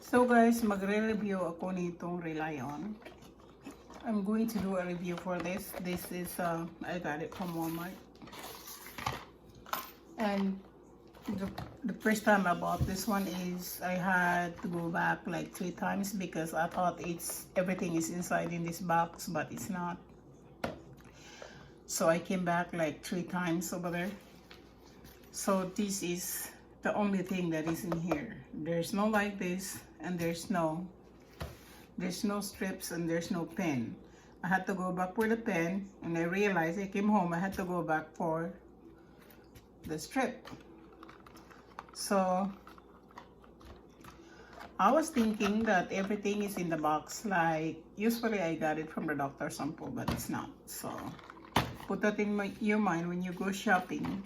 So guys, magre-review ako nitong ReliOn. I'm going to do a review for this. This is, I got it from Walmart. And the first time I bought this one is I had to go back like 3 times because I thought everything is inside in this box, but it's not. So I came back like 3 times over there. So this is the only thing that is in here. There's no like this, and there's no strips, and there's no pen. I had to go back for the pen, and I realized I came home I had to go back for the strip. So I was thinking that everything is in the box, like usually I got it from the doctor sample, but it's not. So put that in your mind when you go shopping.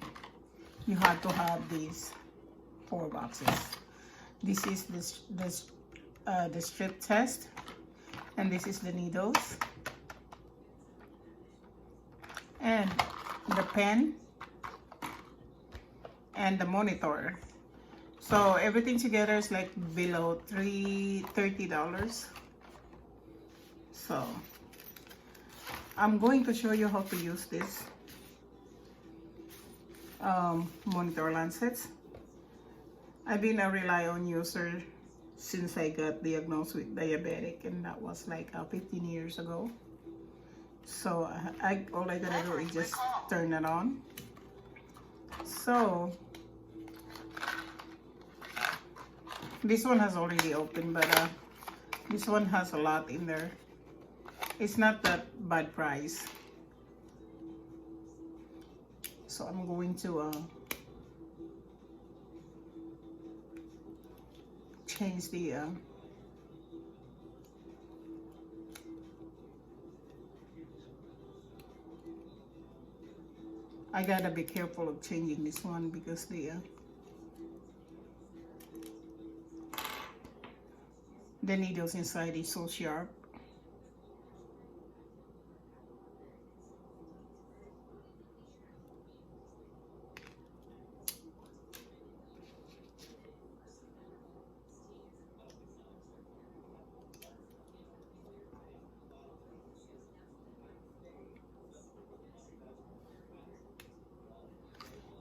You have to have these 4 boxes. This is the strip test, and this is the needles, and the pen, and the monitor. So everything together is like below $30. So I'm going to show you how to use this monitor lancets. I've been a ReliOn user since I got diagnosed with diabetic, and that was like 15 years ago. So all I gotta do is just turn it on. So this one has already opened, but this one has a lot in there. It's not that bad price. So I'm going to change the I gotta be careful of changing this one because the needles inside is so sharp.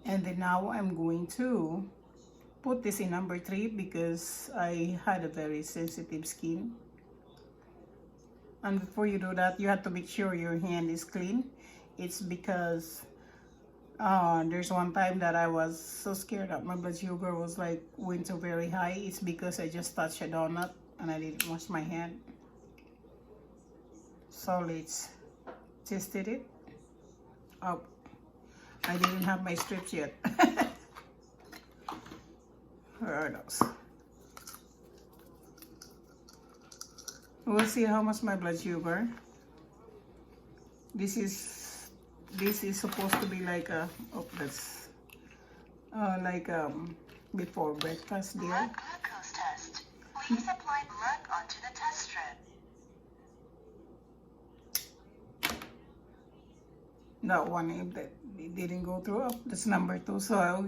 And then now I'm going to put this in number 3 because I had a very sensitive skin. And before you do that, you have to make sure your hand is clean. It's because there's one time that I was so scared that my blood sugar was like went so very high. It's because I just touched a donut and I didn't wash my hand. So let's test it. Oh, I didn't have my strips yet. Where are those? We'll see how much my blood sugar. This is supposed to be like a before breakfast deal. Blood glucose test. Please apply blood onto the test strip. That one, if that it didn't go through, that's number 2. So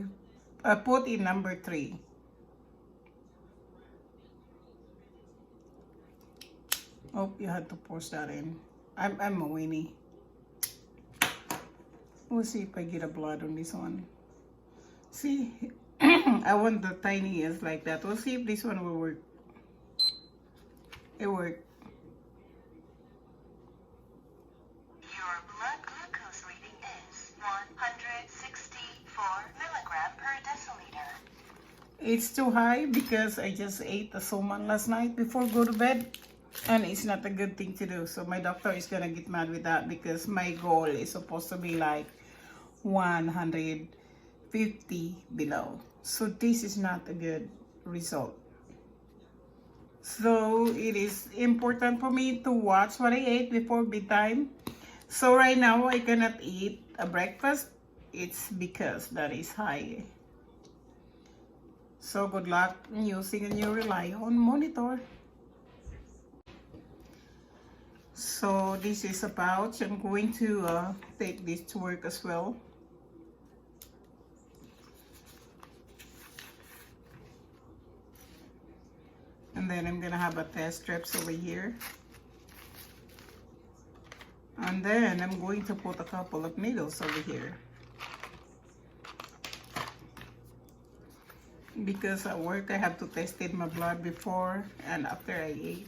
I put in number 3. Oh, you had to push that in. I'm a weenie. We'll see if I get a blood on this one. See, I want the tiniest like that. We'll see if this one will work. It worked. Your blood glucose reading is 164 milligram per deciliter. It's too high because I just ate a salmon last night before go to bed. And it's not a good thing to do. So my doctor is gonna get mad with that because my goal is supposed to be like 150 below. So this is not a good result. So it is important for me to watch what I ate before bedtime. So right now I cannot eat a breakfast. It's because that is high. So good luck using a new ReliOn monitor. So this is a pouch. I'm going to take this to work as well. And then I'm gonna have a test strips over here. And then I'm going to put a couple of needles over here. Because at work I have to test my blood before and after I eat.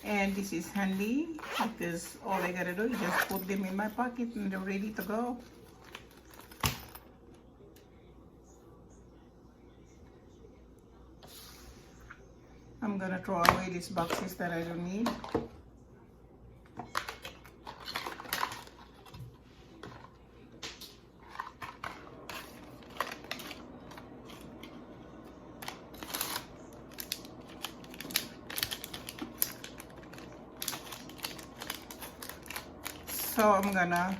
And this is handy because all I gotta do is just put them in my pocket and they're ready to go. I'm gonna throw away these boxes that I don't need. So I'm gonna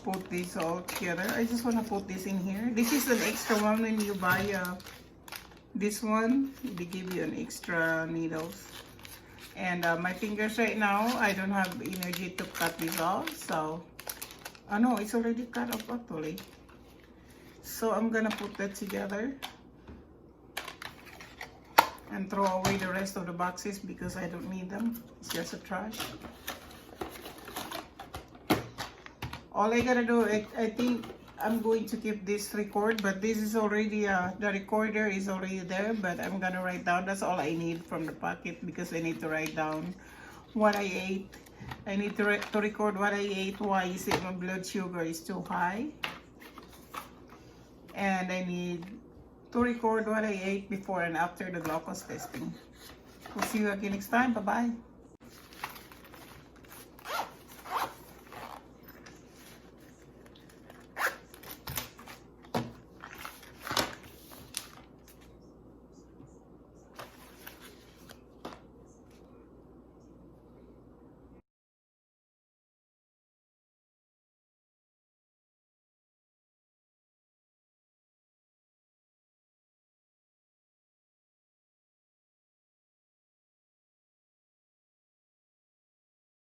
put this all together. I just wanna put this in here. This is an extra one when you buy this one. They give you an extra needles. And my fingers right now, I don't have energy to cut this off. So, oh no, it's already cut off actually. So I'm gonna put that together and throw away the rest of the boxes because I don't need them. It's just a trash. All I gotta do, I think I'm going to keep this record, but this is already, the recorder is already there, but I'm gonna write down, that's all I need from the pocket because I need to write down what I ate. I need to record what I ate, why is it my blood sugar is too high. And I need to record what I ate before and after the glucose testing. We'll see you again next time, bye-bye.